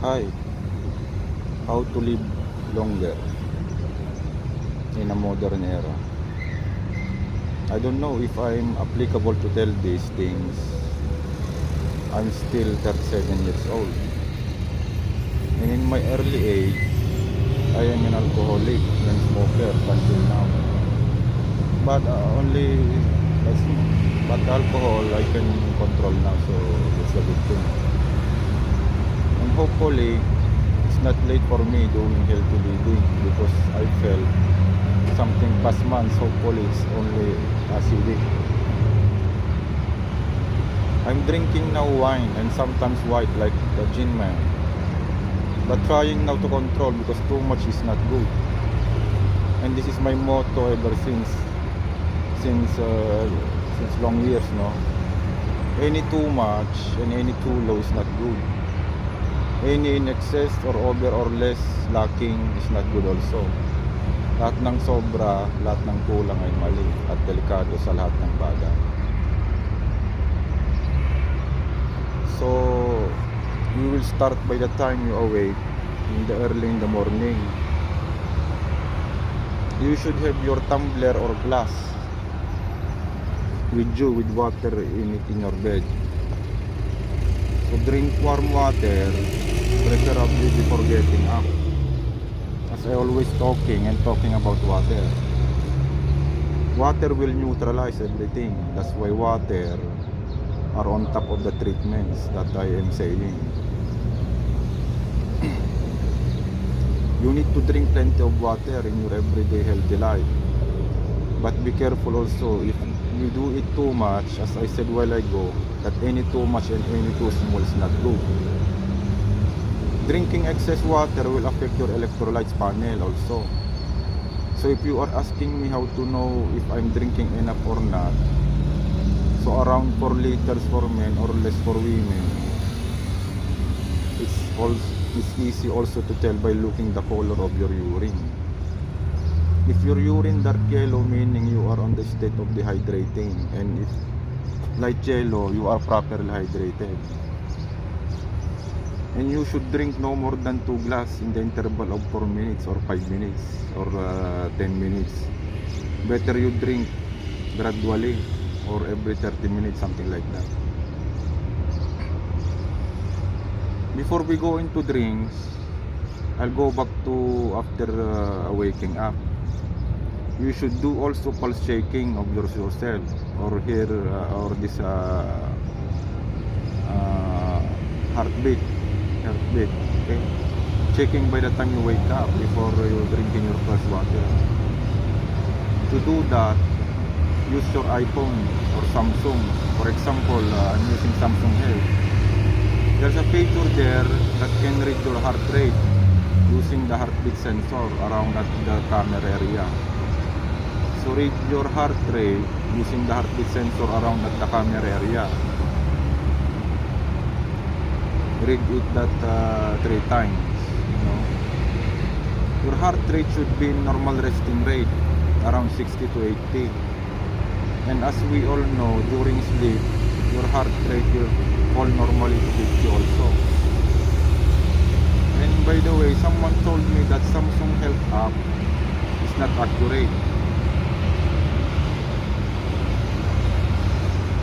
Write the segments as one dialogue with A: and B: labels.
A: Hi, how to live longer in a modern era. I don't know if I'm applicable to tell these things. I'm still 37 years old. And in my early age, I am an alcoholic and smoker until now. But that's, but alcohol I can control now, so it's a good thing. And hopefully, it's not late for me doing healthy living because I felt something past months. Hopefully it's only acidic. I'm drinking now wine and sometimes white like the gin man, but trying now to control because too much is not good. And this is my motto ever since long years, no. Any too much and any too low is not good. Any in excess or over or less lacking is not good also. Lahat ng sobra, lahat ng kulang ay mali at delikado sa lahat ng bagay. So, you will start by the time you awake early in the morning. You should have your tumbler or glass with you with water in it in your bed. So drink warm water, preferably before getting up. As I always talking about water. Water will neutralize everything. That's why water are on top of the treatments that I am saying. You need to drink plenty of water in your everyday healthy life. But be careful also, if you do it too much, as I said while ago, that any too much and any too small is not good. Drinking excess water will affect your electrolytes panel also. So if you are asking me how to know if I'm drinking enough or not, so around 4 liters for men or less for women, it's easy also to tell by looking the color of your urine. If your urine dark yellow, meaning you are on the state of dehydrating, and if light yellow, you are properly hydrated. And you should drink no more than 2 glasses in the interval of 4 minutes or 5 minutes or 10 minutes. Better you drink gradually or every 30 minutes, something like that. Before we go into drinks, I'll go back to after waking up. You should do also pulse shaking of yourself or here or this heartbeat, okay? Checking by the time you wake up before you drinking your first water. To do that, use your iPhone or Samsung. For example, I'm using Samsung Health. There's a feature there that can read your heart rate using the heartbeat sensor around at the camera area. So read your heart rate using the heartbeat sensor around at the camera area. Read it that 3 times. You know? Your heart rate should be normal resting rate around 60 to 80. And as we all know, during sleep, your heart rate will fall normally to 50 also. And by the way, someone told me that Samsung Health app is not accurate.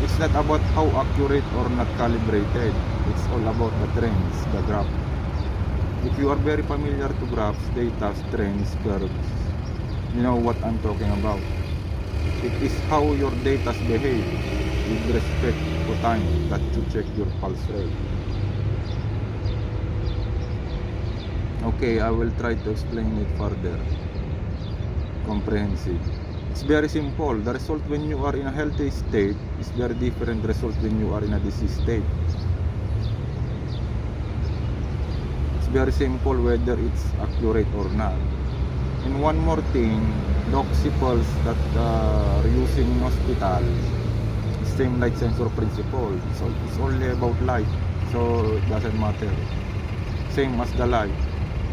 A: It's not about how accurate or not calibrated. It's all about the trends, the graph. If you are very familiar to graphs, data, trends, curves, you know what I'm talking about. It is how your data behave with respect to time that you check your pulse rate. Okay, I will try to explain it further. Comprehensive. It's very simple. The result when you are in a healthy state is very different result when you are in a disease state. It's very simple whether it's accurate or not. And one more thing, doxypulse that are using in hospital, same light sensor principle. So it's only about light, so it doesn't matter. Same as the light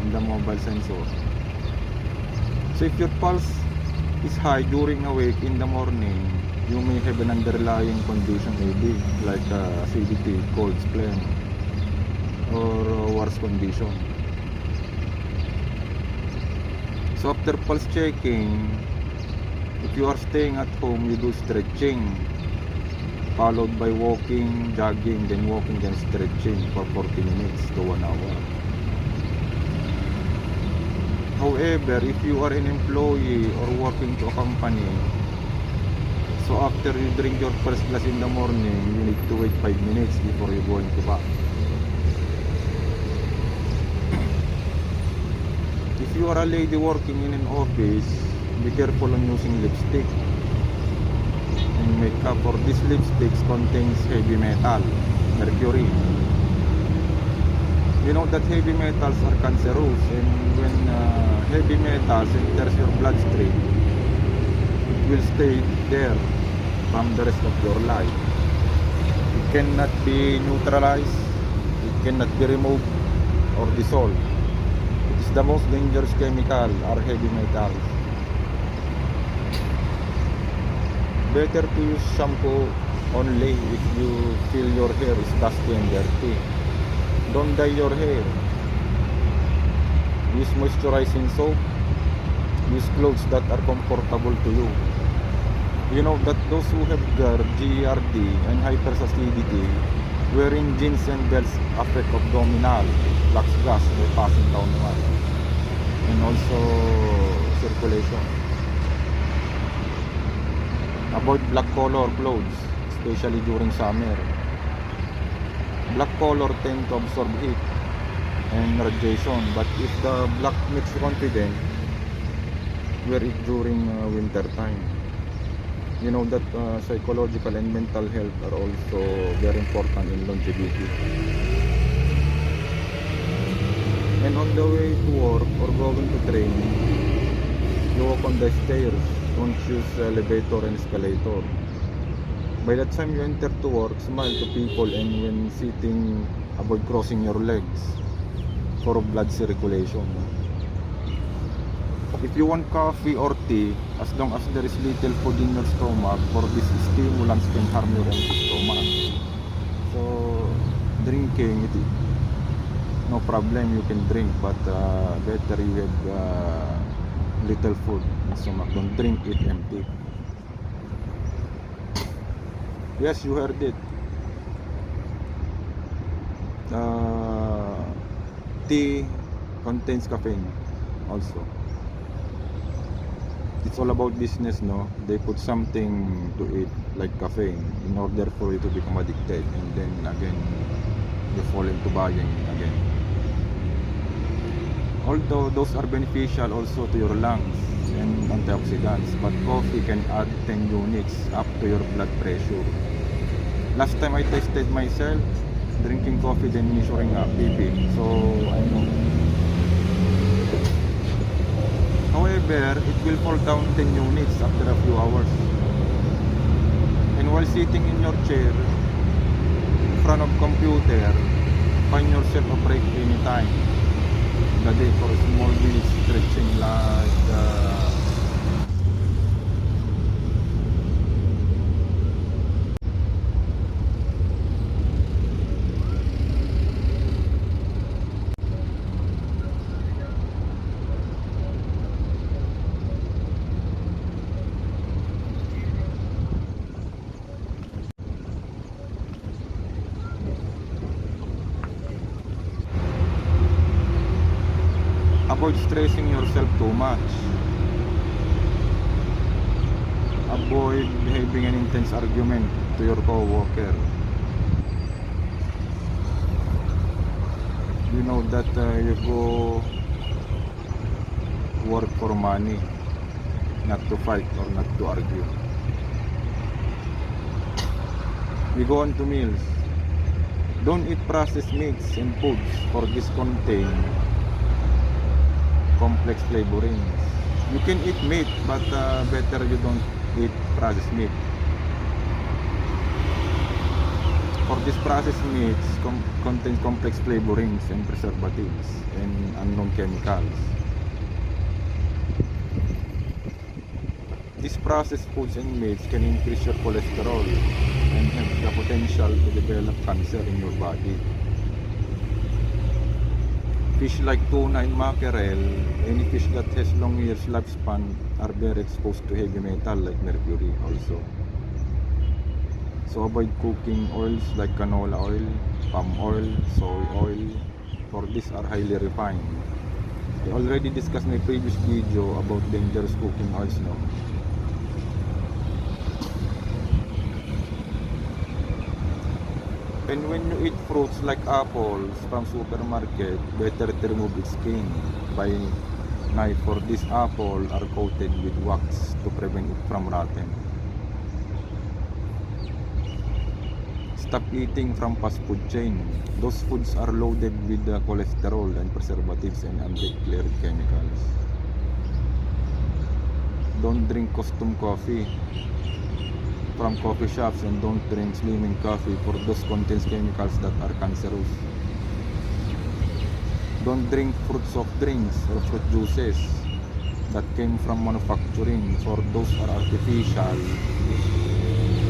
A: in the mobile sensor. So if your pulse is high during awake in the morning, you may have an underlying condition maybe like acidity, cold spleen, or worse condition. So after pulse checking, if you are staying at home, you do stretching, followed by walking, jogging, then walking, then stretching for 40 minutes to 1 hour. However, if you are an employee or working to a company, so after you drink your first glass in the morning, you need to wait 5 minutes before you're going to bath. If you are a lady working in an office, be careful on using lipstick and makeup, for these lipsticks contains heavy metal, mercury. You know that heavy metals are cancerous, and when heavy metals enters your bloodstream, it will stay there from the rest of your life. It cannot be neutralized, it cannot be removed or dissolved. It is the most dangerous chemical are heavy metals. Better to use shampoo only if you feel your hair is dusty and dirty. Don't dye your hair. Use moisturizing soap. Use clothes that are comfortable to you. You know that those who have GERD and hypersensitivity, wearing jeans and belts affect abdominal, flux gas by passing downward, and also circulation. Avoid black color clothes, especially during summer. Black color tend to absorb heat and radiation, but if the black makes you confident, wear it during winter time. You know that psychological and mental health are also very important in longevity. And on the way to work or going to train, you walk on the stairs. Don't use elevator and escalator. By the time you enter to work, smile to people, and when sitting, avoid crossing your legs for blood circulation. If you want coffee or tea, as long as there is little food in your stomach, for these stimulants can harm your empty stomach. So drinking, no problem, you can drink, but better you have little food in stomach. Don't drink it empty. Yes, you heard it. Tea contains caffeine also. It's all about business, no? They put something to it like caffeine in order for you to become addicted, and then again you fall into buying again. Although those are beneficial also to your lungs and antioxidants, but coffee can add 10 units up to your blood pressure. Last time I tested myself drinking coffee, then measuring up BP, so I know. However, it will fall down 10 units after a few hours. And while sitting in your chair in front of computer, find yourself a break anytime the day for a small minute stretching, like avoid stressing yourself too much. Avoid having an intense argument to your co-worker. You know that you go work for money, not to fight or not to argue. We go on to meals. Don't eat processed meats and foods, for this contain complex flavorings. You can eat meat, but better you don't eat processed meat. For these processed meats contains complex flavorings and preservatives and unknown chemicals. These processed foods and meats can increase your cholesterol and have the potential to develop cancer in your body. Fish like tuna and mackerel, any fish that has long years lifespan are very exposed to heavy metal like mercury also. So avoid cooking oils like canola oil, palm oil, soy oil, for these are highly refined. I already discussed my previous video about dangerous cooking oils, no? And when you eat fruits like apples from supermarket, better to remove its skin by knife, for this apple are coated with wax to prevent it from rotten. Stop eating from fast food chain. Those foods are loaded with cholesterol and preservatives and undeclared chemicals. Don't drink custom coffee from coffee shops, and don't drink slimming coffee, for those contains chemicals that are cancerous. Don't drink fruit soft drinks or fruit juices that came from manufacturing, for those are artificial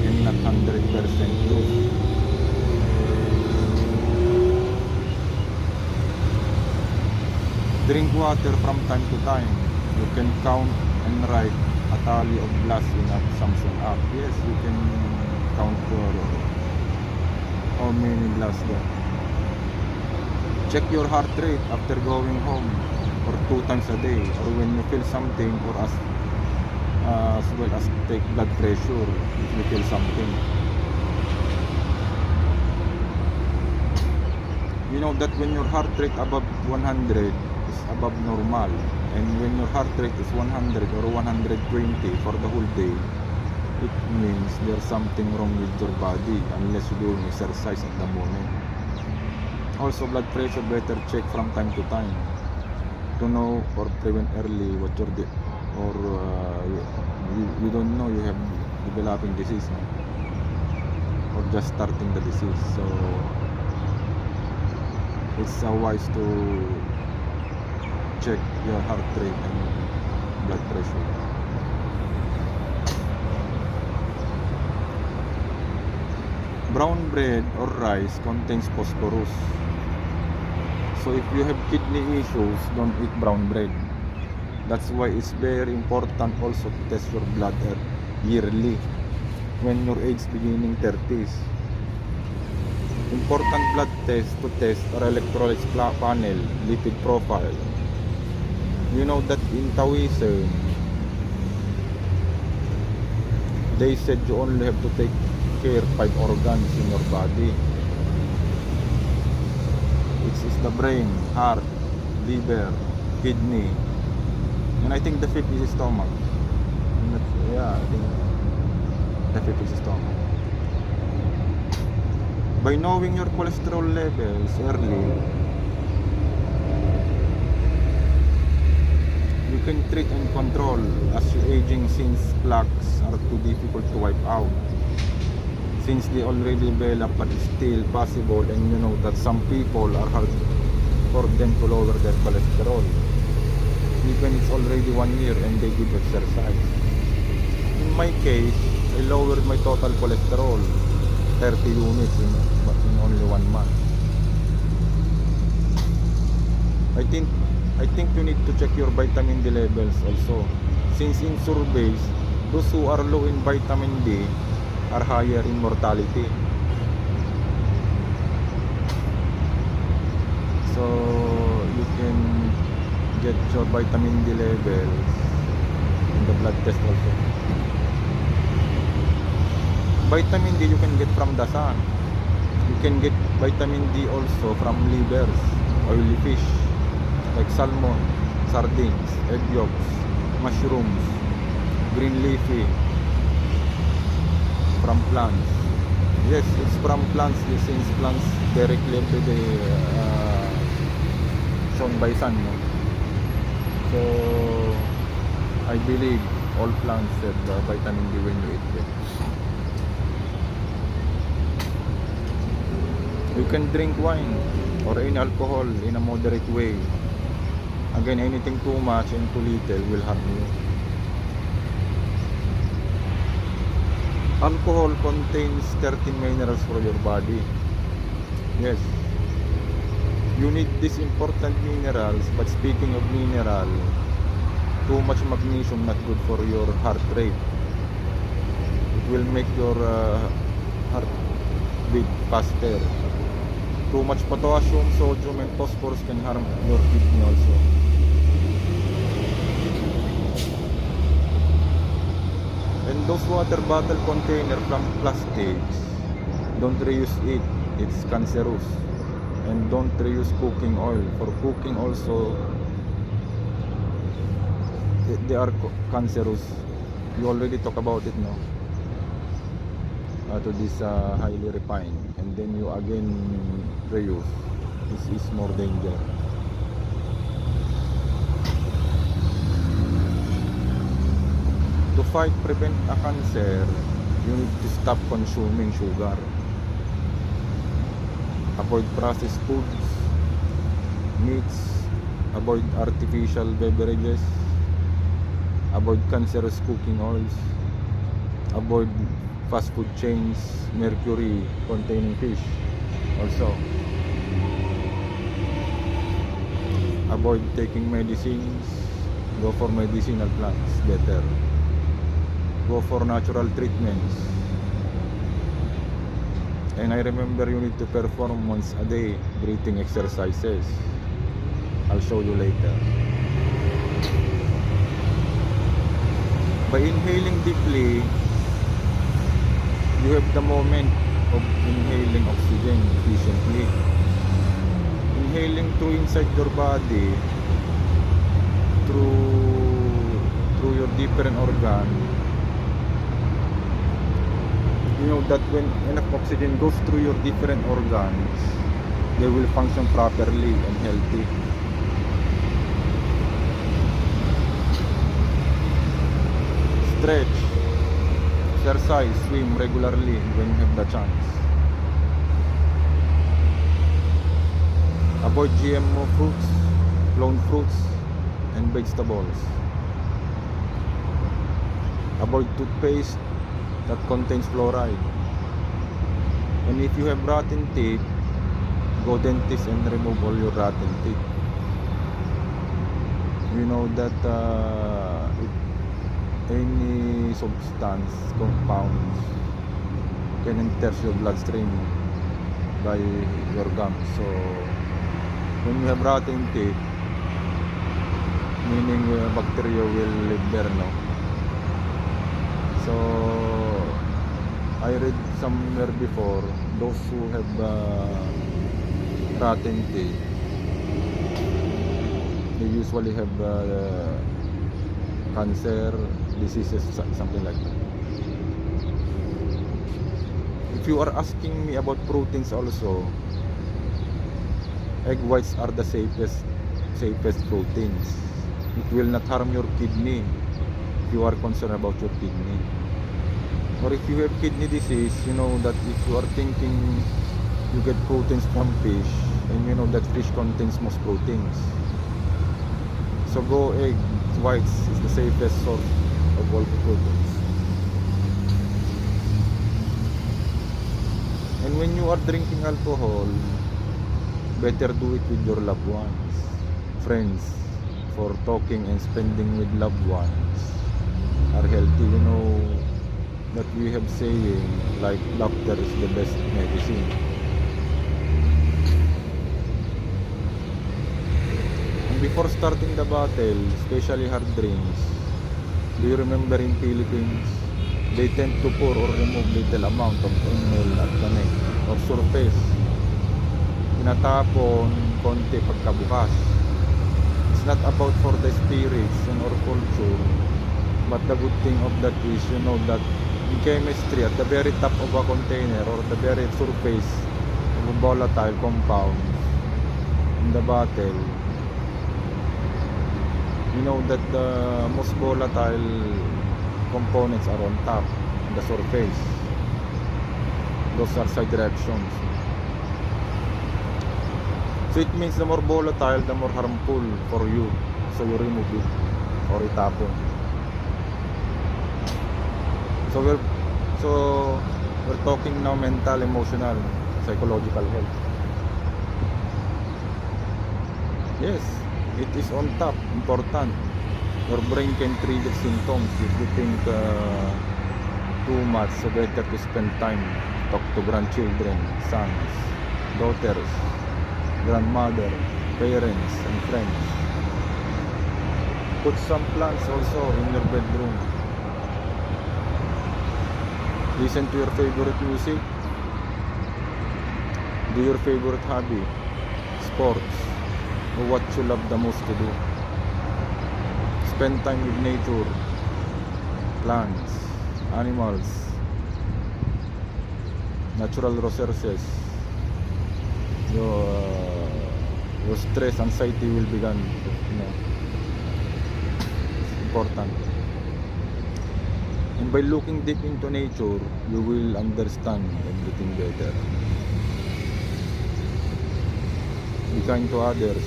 A: and not 100% true. Drink water from time to time. You can count and write a tally of glass in a Samsung app. Yes, you can count for how many glass there. Check your heart rate after going home, or 2 times a day, or when you feel something, or as well as take blood pressure if you feel something. You know that when your heart rate above 100 is above normal, and when your heart rate is 100 or 120 for the whole day, it means there's something wrong with your body unless you're doing exercise at the moment. Also, blood pressure better check from time to time to know or prevent early what you're or you don't know you have developing disease, no? Or just starting the disease. So it's wise to check your heart rate and blood pressure. Brown bread or rice contains phosphorus. So if you have kidney issues, don't eat brown bread. That's why it's very important also to test your blood yearly when your age beginning 30s. Important blood test to test are electrolytes panel, lipid profile. You know that in Taoism, they said you only have to take care 5 organs in your body, which is the brain, heart, liver, kidney, and I think the 5th is stomach. Yeah, I think the 5th is stomach. By knowing your cholesterol levels early, you can treat and control as you're aging, since plaques are too difficult to wipe out, since they already develop, but it's still possible. And you know that some people are hard for them to lower their cholesterol, even it's already 1 year and they did exercise. In my case, I lowered my total cholesterol 30 units in only 1 month. I think you need to check your vitamin D levels also, since in surveys, those who are low in vitamin D are higher in mortality. So you can get your vitamin D levels in the blood test also. Vitamin D you can get from the sun. You can get vitamin D also from livers, oily fish like salmon, sardines, egg yolks, mushrooms, green leafy, from plants. Yes, it's from plants, since plants directly into the shown by sun, no? So I believe all plants have vitamin D when you eat it. You can drink wine or any alcohol in a moderate way. Again, anything too much and too little will harm you. Alcohol contains 13 minerals for your body. Yes. You need these important minerals, but speaking of mineral, too much magnesium not good for your heart rate. It will make your heart beat faster. Too much potassium, sodium, and phosphorus can harm your kidney also. And those water bottle container from plastics, don't reuse it. It's cancerous. And don't reuse cooking oil. For cooking also, they are cancerous. You already talk about it, no? To this highly refined, and then you again reuse. This is more danger. To prevent a cancer, you need to stop consuming sugar. Avoid processed foods, meats, avoid artificial beverages, avoid cancerous cooking oils, avoid fast food chains, mercury containing fish also. Avoid taking medicines, go for medicinal plants better. Go for natural treatments. And I remember you need to perform once a day breathing exercises. I'll show you later. By inhaling deeply, you have the moment of inhaling oxygen efficiently. Inhaling through inside your body, through your different organ. You know that when enough oxygen goes through your different organs, they will function properly and healthy. Stretch, exercise, swim regularly when you have the chance. Avoid GMO fruits, clone fruits, and vegetables. Avoid toothpaste that contains fluoride. And if you have rotten teeth, go dentist and remove all your rotten teeth. You know that any substance, compounds can enter your bloodstream by your gums. So when you have rotten teeth, meaning bacteria will live there, no? So I read somewhere before, those who have rotten teeth, they usually have cancer, diseases, something like that. If you are asking me about proteins also, egg whites are the safest proteins. It will not harm your kidney if you are concerned about your kidney. Or if you have kidney disease, you know that if you are thinking you get proteins from fish, and you know that fish contains most proteins. So go egg whites is the safest source of all proteins. And when you are drinking alcohol, better do it with your loved ones, friends. For talking and spending with loved ones are healthy. You know that we have saying like laughter is the best medicine. And before starting the battle, especially hard drinks, do you remember in Philippines, they tend to pour or remove little amount of enamel at the neck or surface. Tinatapon konti pagkabukas. It's not about for the spirits and or culture, but the good thing of that is, you know that in chemistry, at the very top of a container or the very surface of a volatile compound in the bottle, you know that the most volatile components are on top, on the surface. Those are side reactions. So it means the more volatile, the more harmful for you. So you remove it or itapon. So we're talking now mental, emotional, psychological health. Yes, it is on top, important. Your brain can trigger symptoms if you think too much, so better to spend time, talk to grandchildren, sons, daughters, grandmother, parents, and friends. Put some plants also in your bedroom. Listen to your favorite music. Do your favorite hobby, sports, or what you love the most to do. Spend time with nature, plants, animals, natural resources. Your stress, anxiety will be gone. It's important. And by looking deep into nature, you will understand everything better. Be kind to others.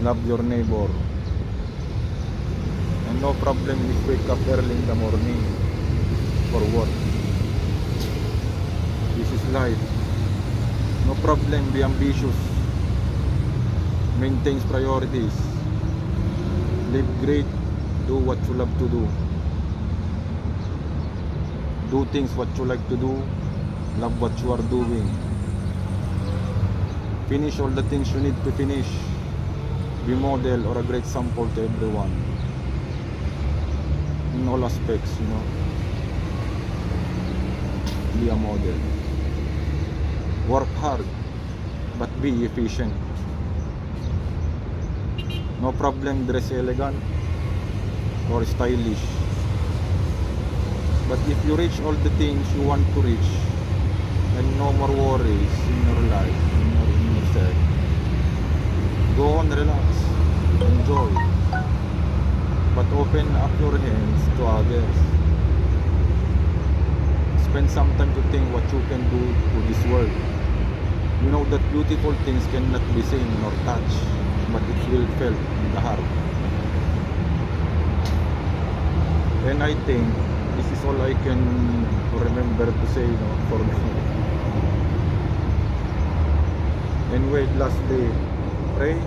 A: Love your neighbor. And no problem if wake up early in the morning for work. This is life. No problem, be ambitious. Maintain priorities. Live great. Do what you love to do. Do things what you like to do. Love what you are doing. Finish all the things you need to finish. Be model or a great sample to everyone. In all aspects, Be a model. Work hard, but be efficient. No problem dress elegant or stylish. But if you reach all the things you want to reach, and no more worries in your life, in yourself, go on, relax, enjoy, but open up your hands to others. Spend some time to think what you can do to this world. You know that beautiful things cannot be seen nor touched, but it will felt in the heart. And I think this is all I can remember to say, for me. And wait, last day, pray